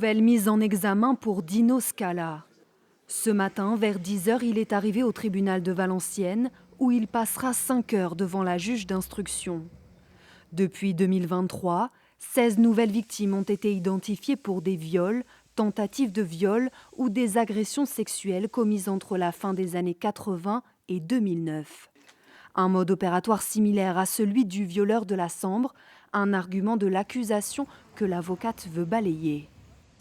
Nouvelle mise en examen pour Dino Scala. Ce matin, vers 10 heures, il est arrivé au tribunal de Valenciennes où il passera 5 heures devant la juge d'instruction. Depuis 2023, 16 nouvelles victimes ont été identifiées pour des viols, tentatives de viol ou des agressions sexuelles commises entre la fin des années 80 et 2009. Un mode opératoire similaire à celui du violeur de la Sambre, un argument de l'accusation que l'avocate veut balayer.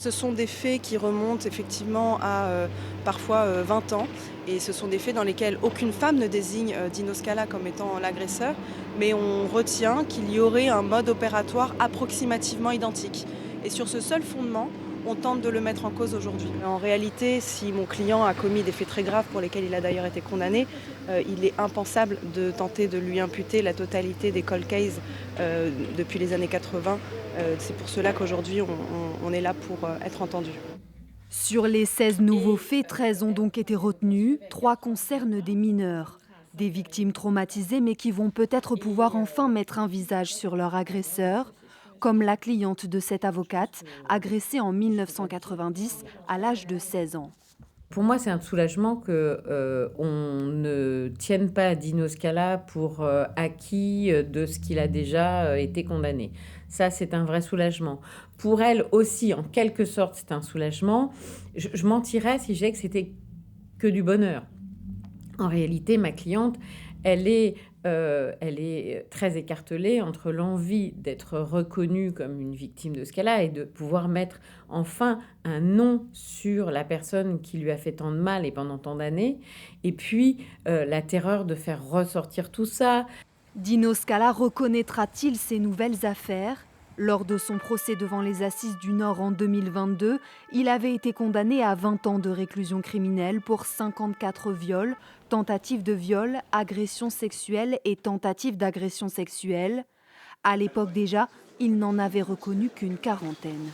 Ce sont des faits qui remontent effectivement à parfois 20 ans et ce sont des faits dans lesquels aucune femme ne désigne Dino Scala comme étant l'agresseur, mais on retient qu'il y aurait un mode opératoire approximativement identique. Et sur ce seul fondement, on tente de le mettre en cause aujourd'hui. En réalité, si mon client a commis des faits très graves pour lesquels il a d'ailleurs été condamné, il est impensable de tenter de lui imputer la totalité des cold cases depuis les années 80. C'est pour cela qu'aujourd'hui, on est là pour être entendu. Sur les 16 nouveaux faits, 13 ont donc été retenus, 3 concernent des mineurs. Des victimes traumatisées mais qui vont peut-être pouvoir enfin mettre un visage sur leur agresseur, comme la cliente de cette avocate, agressée en 1990 à l'âge de 16 ans. Pour moi, c'est un soulagement qu'on ne tienne pas Dino Scala pour acquis de ce qu'il a déjà été condamné. Ça, c'est un vrai soulagement. Pour elle aussi, en quelque sorte, c'est un soulagement. Je mentirais si je disais que c'était que du bonheur. En réalité, ma cliente, elle est très écartelée entre l'envie d'être reconnue comme une victime de Scala et de pouvoir mettre enfin un nom sur la personne qui lui a fait tant de mal et pendant tant d'années, et puis la terreur de faire ressortir tout ça. Dino Scala reconnaîtra-t-il ces nouvelles affaires ? Lors de son procès devant les Assises du Nord en 2022, il avait été condamné à 20 ans de réclusion criminelle pour 54 viols, tentatives de viol, agressions sexuelles et tentatives d'agression sexuelle. À l'époque déjà, il n'en avait reconnu qu'une quarantaine.